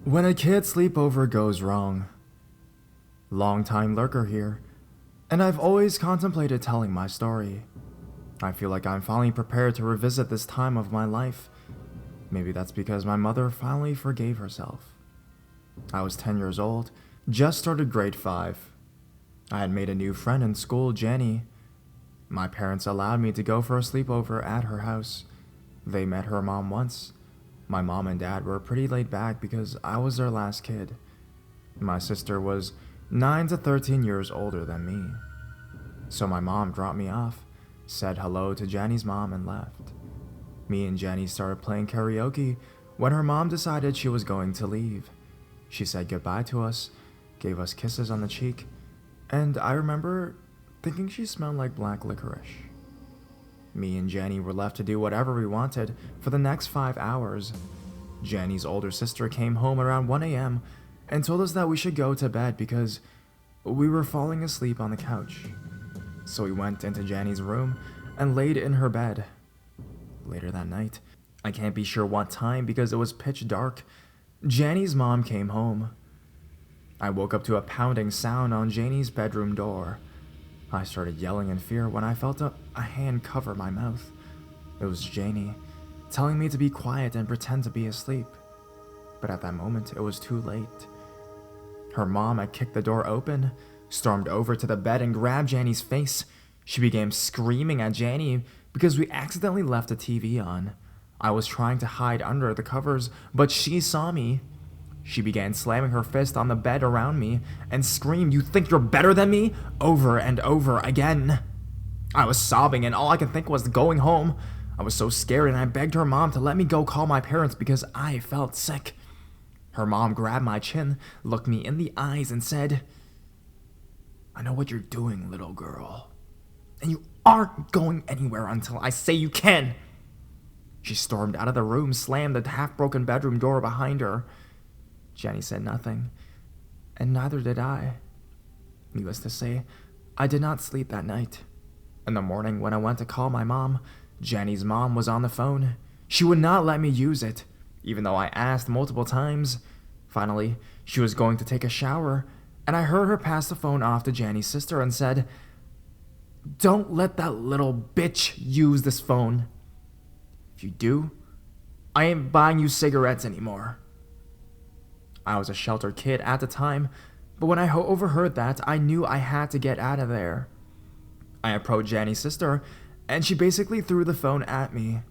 When a kid's sleepover goes wrong. Long-time lurker here, and I've always contemplated telling my story. I feel like I'm finally prepared to revisit this time of my life. Maybe that's because my mother finally forgave herself. I was 10 years old, just started grade 5. I had made a new friend in school, Jenny. My parents allowed me to go for a sleepover at her house. They met her mom once. My mom and dad were pretty laid back because I was their last kid. My sister was 9 to 13 years older than me. So my mom dropped me off, said hello to Jenny's mom, and left. Me and Jenny started playing karaoke when her mom decided she was going to leave. She said goodbye to us, gave us kisses on the cheek, and I remember thinking she smelled like black licorice. Me and Jenny were left to do whatever we wanted for the next 5 hours. Jenny's older sister came home around 1 a.m. and told us that we should go to bed because we were falling asleep on the couch. So we went into Jenny's room and laid in her bed. Later that night, I can't be sure what time because it was pitch dark, Jenny's mom came home. I woke up to a pounding sound on Jenny's bedroom door. I started yelling in fear when I felt a hand cover my mouth. It was Janie, telling me to be quiet and pretend to be asleep. But at that moment, it was too late. Her mom had kicked the door open, stormed over to the bed and grabbed Janny's face. She began screaming at Janny because we accidentally left the TV on. I was trying to hide under the covers, but she saw me. She began slamming her fist on the bed around me and screamed, "You think you're better than me?" over and over again. I was sobbing and all I could think was going home. I was so scared and I begged her mom to let me go call my parents because I felt sick. Her mom grabbed my chin, looked me in the eyes and said, "I know what you're doing, little girl, and you aren't going anywhere until I say you can." She stormed out of the room, slammed the half-broken bedroom door behind her. Jenny said nothing, and neither did I. Needless to say, I did not sleep that night. In the morning, when I went to call my mom, Jenny's mom was on the phone. She would not let me use it, even though I asked multiple times. Finally, she was going to take a shower, and I heard her pass the phone off to Jenny's sister and said, "Don't let that little bitch use this phone. If you do, I ain't buying you cigarettes anymore." I was a sheltered kid at the time, but when I overheard that, I knew I had to get out of there. I approached Jenny's sister, and she basically threw the phone at me.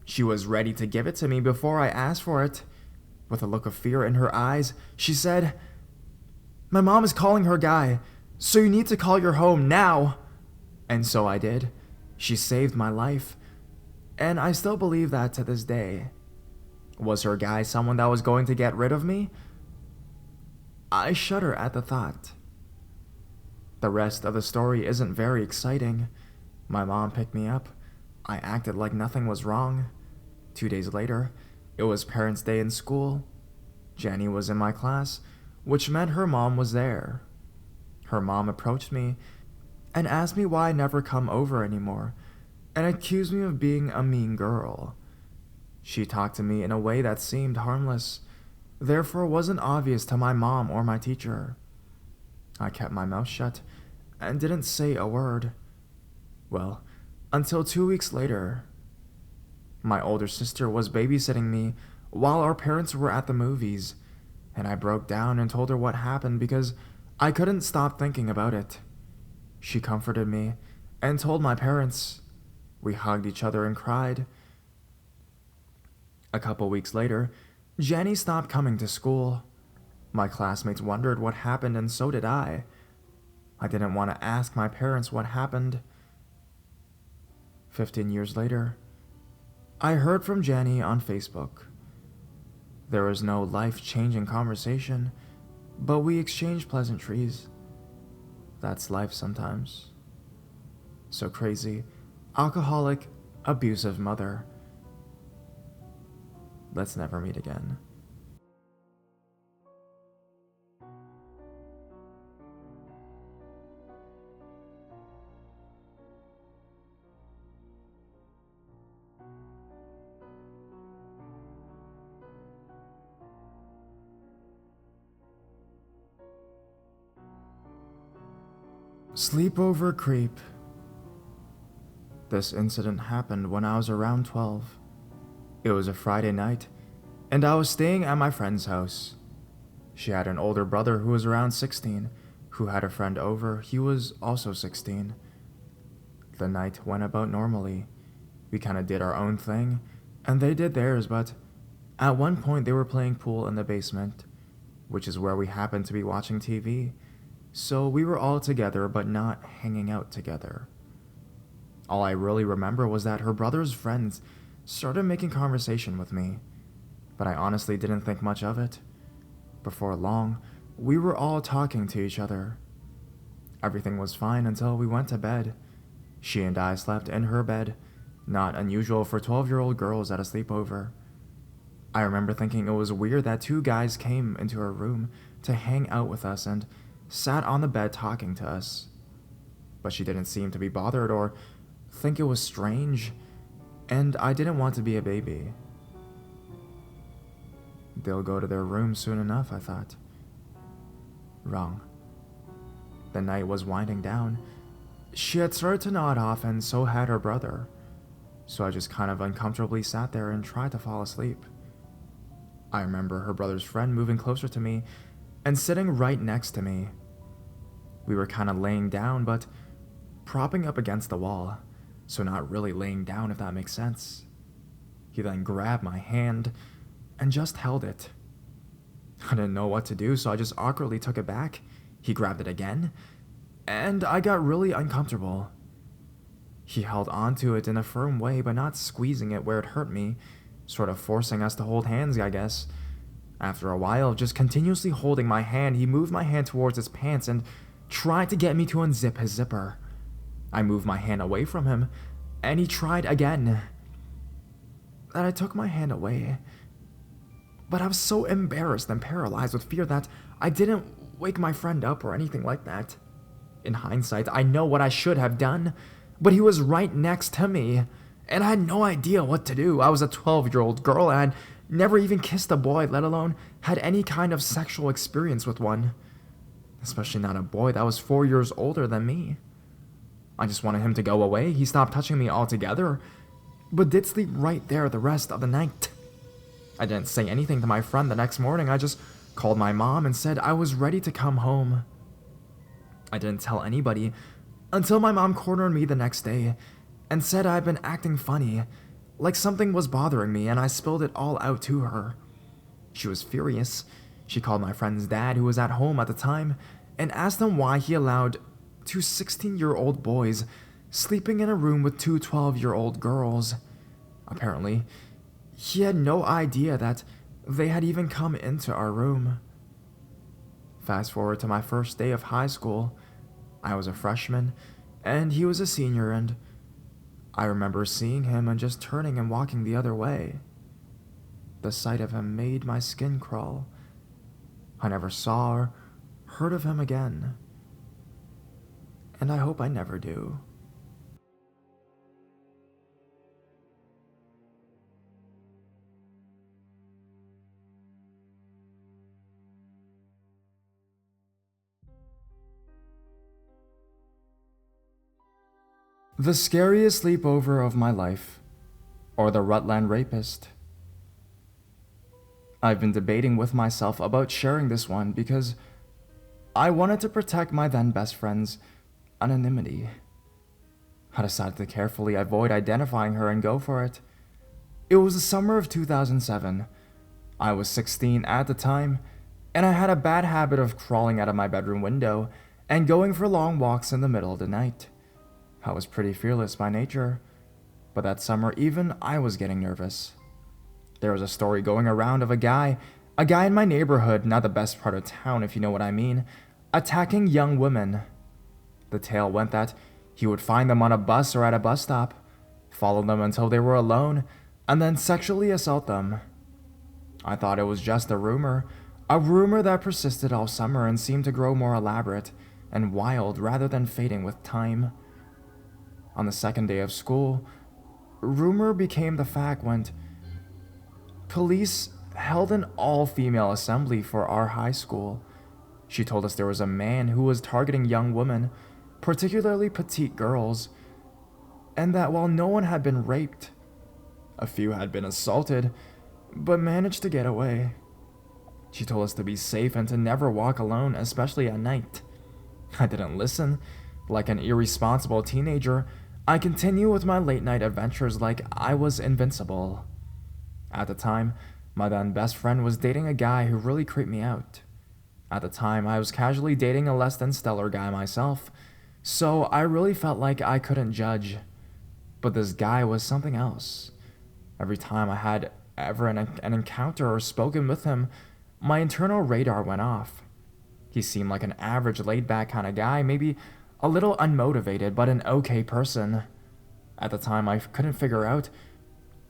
She was ready to give it to me before I asked for it. With a look of fear in her eyes, she said, "My mom is calling her guy, so you need to call your home now." And so I did. She saved my life, and I still believe that to this day. Was her guy someone that was going to get rid of me? I shudder at the thought. The rest of the story isn't very exciting. My mom picked me up. I acted like nothing was wrong. 2 days later, it was Parents' Day in school. Jenny was in my class, which meant her mom was there. Her mom approached me and asked me why I never come over anymore, and accused me of being a mean girl. She talked to me in a way that seemed harmless, therefore wasn't obvious to my mom or my teacher. I kept my mouth shut and didn't say a word. Well, until 2 weeks later. My older sister was babysitting me while our parents were at the movies, and I broke down and told her what happened because I couldn't stop thinking about it. She comforted me and told my parents. We hugged each other and cried. A couple weeks later, Jenny stopped coming to school. My classmates wondered what happened, and so did I. I didn't want to ask my parents what happened. 15 years later, I heard from Jenny on Facebook. There was no life-changing conversation, but we exchanged pleasantries. That's life sometimes. So crazy, alcoholic, abusive mother. Let's never meet again. Sleepover creep. This incident happened when I was around 12. It was a Friday night, and I was staying at my friend's house. She had an older brother who was around 16, who had a friend over. He was also 16. The night went about normally. We kind of did our own thing, and they did theirs, but at one point they were playing pool in the basement, which is where we happened to be watching TV. So we were all together, but not hanging out together. All I really remember was that her brother's friends started making conversation with me, but I honestly didn't think much of it. Before long, we were all talking to each other. Everything was fine until we went to bed. She and I slept in her bed, not unusual for 12-year-old girls at a sleepover. I remember thinking it was weird that two guys came into her room to hang out with us and sat on the bed talking to us. But she didn't seem to be bothered or think it was strange, and I didn't want to be a baby. They'll go to their room soon enough, I thought. Wrong. The night was winding down. She had started to nod off, and so had her brother. So I just kind of uncomfortably sat there and tried to fall asleep. I remember her brother's friend moving closer to me and sitting right next to me. We were kind of laying down, but propping up against the wall, so not really laying down, if that makes sense. He then grabbed my hand and just held it. I didn't know what to do, so I just awkwardly took it back. He grabbed it again, and I got really uncomfortable. He held onto it in a firm way, but not squeezing it where it hurt me, sort of forcing us to hold hands, I guess. After a while of just continuously holding my hand, he moved my hand towards his pants and tried to get me to unzip his zipper. I moved my hand away from him, and he tried again. Then I took my hand away, but I was so embarrassed and paralyzed with fear that I didn't wake my friend up or anything like that. In hindsight, I know what I should have done, but he was right next to me, and I had no idea what to do. I was a 12-year-old girl, and I'd never even kissed a boy, let alone had any kind of sexual experience with one. Especially not a boy that was 4 years older than me. I just wanted him to go away. He stopped touching me altogether, but did sleep right there the rest of the night. I didn't say anything to my friend the next morning. I just called my mom and said I was ready to come home. I didn't tell anybody until my mom cornered me the next day and said I'd been acting funny, like something was bothering me, and I spilled it all out to her. She was furious. She called my friend's dad, who was at home at the time, and asked him why he allowed two 16-year-old boys sleeping in a room with two 12-year-old girls. Apparently, he had no idea that they had even come into our room. Fast forward to my first day of high school. I was a freshman, and he was a senior, and I remember seeing him and just turning and walking the other way. The sight of him made my skin crawl. I never saw or heard of him again, and I hope I never do. The scariest sleepover of my life, or the Rutland rapist. I've been debating with myself about sharing this one because I wanted to protect my then best friend's anonymity. I decided to carefully avoid identifying her and go for it. It was the summer of 2007. I was 16 at the time, and I had a bad habit of crawling out of my bedroom window and going for long walks in the middle of the night. I was pretty fearless by nature, but that summer even I was getting nervous. There was a story going around of a guy in my neighborhood, not the best part of town if you know what I mean, attacking young women. The tale went that he would find them on a bus or at a bus stop, follow them until they were alone, and then sexually assault them. I thought it was just a rumor that persisted all summer and seemed to grow more elaborate and wild rather than fading with time. On the second day of school, rumor became the fact when police held an all-female assembly for our high school. She told us there was a man who was targeting young women, particularly petite girls, and that while no one had been raped, a few had been assaulted, but managed to get away. She told us to be safe and to never walk alone, especially at night. I didn't listen. Like an irresponsible teenager, I continued with my late night adventures like I was invincible. At the time, my then best friend was dating a guy who really creeped me out. At the time, I was casually dating a less than stellar guy myself, so I really felt like I couldn't judge. But this guy was something else. Every time I had ever an encounter or spoken with him, my internal radar went off. He seemed like an average laid-back kind of guy, maybe a little unmotivated, but an okay person. At the time, I couldn't figure out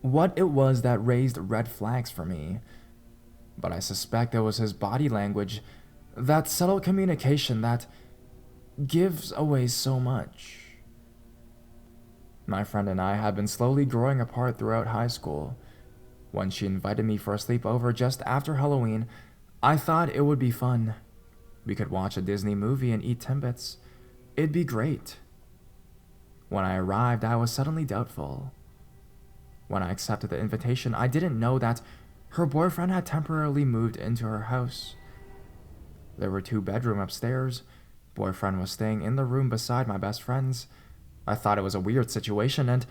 what it was that raised red flags for me. But I suspect it was his body language, that subtle communication that gives away so much. My friend and I had been slowly growing apart throughout high school. When she invited me for a sleepover just after Halloween, I thought it would be fun. We could watch a Disney movie and eat Timbits. It'd be great. When I arrived, I was suddenly doubtful. When I accepted the invitation, I didn't know that her boyfriend had temporarily moved into her house. There were 2 bedrooms upstairs. Boyfriend was staying in the room beside my best friend's. I thought it was a weird situation, and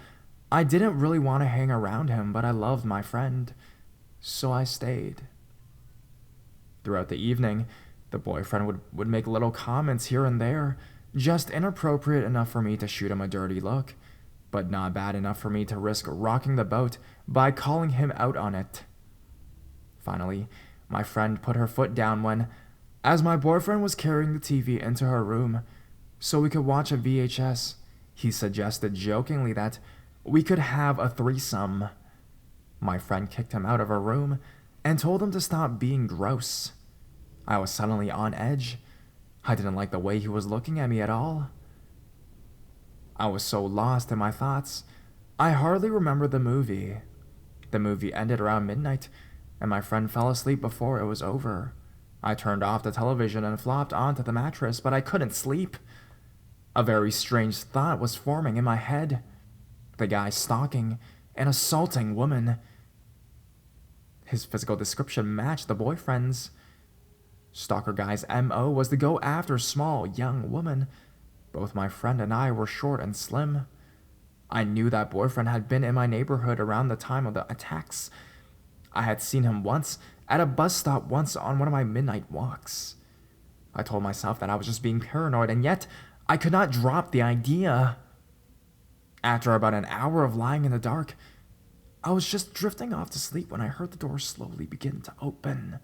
I didn't really want to hang around him, but I loved my friend, so I stayed. Throughout the evening, the boyfriend would make little comments here and there, just inappropriate enough for me to shoot him a dirty look, but not bad enough for me to risk rocking the boat by calling him out on it. Finally, my friend put her foot down when, as my boyfriend was carrying the TV into her room so we could watch a VHS, he suggested jokingly that we could have a threesome. My friend kicked him out of her room and told him to stop being gross. I was suddenly on edge. I didn't like the way he was looking at me at all. I was so lost in my thoughts, I hardly remembered the movie. The movie ended around midnight, and my friend fell asleep before it was over. I turned off the television and flopped onto the mattress, but I couldn't sleep. A very strange thought was forming in my head. The guy stalking and assaulting women. His physical description matched the boyfriend's. Stalker guy's MO was to go after small, young women. Both my friend and I were short and slim. I knew that boyfriend had been in my neighborhood around the time of the attacks. I had seen him once at a bus stop once on one of my midnight walks. I told myself that I was just being paranoid, and yet I could not drop the idea. After about an hour of lying in the dark, I was just drifting off to sleep when I heard the door slowly begin to open.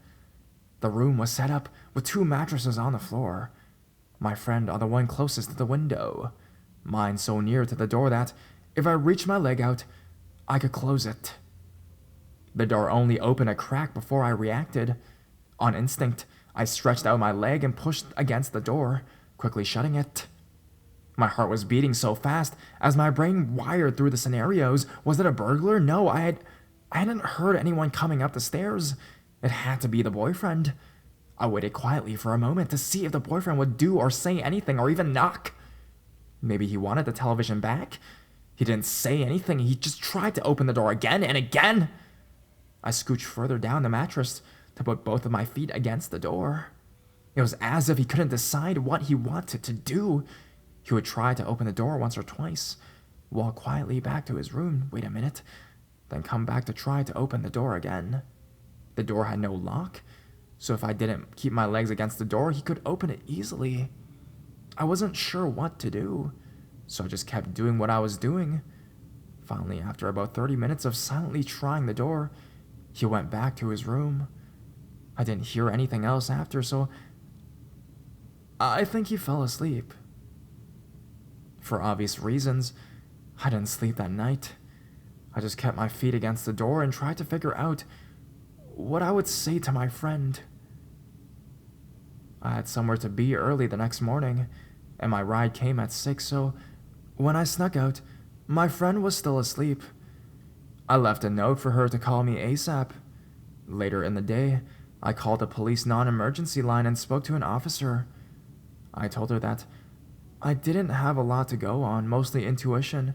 The room was set up with 2 mattresses on the floor. My friend on the one closest to the window. Mine so near to the door that, if I reached my leg out, I could close it. The door only opened a crack before I reacted. On instinct, I stretched out my leg and pushed against the door, quickly shutting it. My heart was beating so fast as my brain wired through the scenarios. Was it a burglar? No, I hadn't heard anyone coming up the stairs. It had to be the boyfriend. I waited quietly for a moment to see if the boyfriend would do or say anything or even knock. Maybe he wanted the television back. He didn't say anything. He just tried to open the door again and again. I scooched further down the mattress to put both of my feet against the door. It was as if he couldn't decide what he wanted to do. He would try to open the door once or twice, walk quietly back to his room, wait a minute, then come back to try to open the door again. The door had no lock, so if I didn't keep my legs against the door, he could open it easily. I wasn't sure what to do, so I just kept doing what I was doing. Finally, after about 30 minutes of silently trying the door, he went back to his room. I didn't hear anything else after, so I think he fell asleep. For obvious reasons, I didn't sleep that night. I just kept my feet against the door and tried to figure out what I would say to my friend. I had somewhere to be early the next morning, and my ride came at 6, so when I snuck out, my friend was still asleep. I left a note for her to call me ASAP. Later in the day, I called the police non-emergency line and spoke to an officer. I told her that I didn't have a lot to go on, mostly intuition,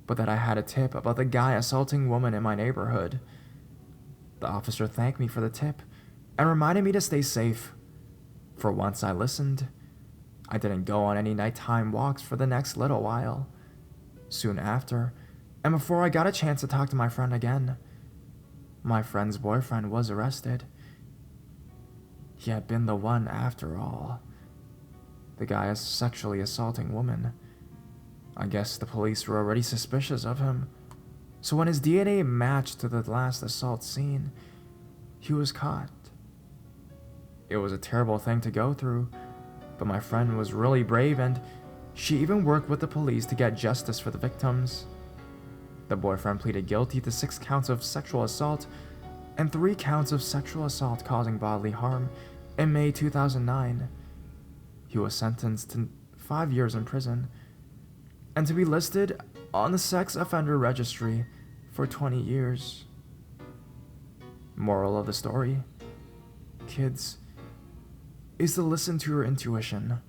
but that I had a tip about the guy assaulting women in my neighborhood. The officer thanked me for the tip and reminded me to stay safe. For once I listened. I didn't go on any nighttime walks for the next little while. Soon after, and before I got a chance to talk to my friend again, my friend's boyfriend was arrested. He had been the one after all. The guy is sexually assaulting women. I guess the police were already suspicious of him, so when his DNA matched to the last assault scene, he was caught. It was a terrible thing to go through, but my friend was really brave and she even worked with the police to get justice for the victims. The boyfriend pleaded guilty to 6 counts of sexual assault and 3 counts of sexual assault causing bodily harm in May 2009. He was sentenced to 5 years in prison and to be listed on the sex offender registry for 20 years. Moral of the story: kids, is to listen to your intuition.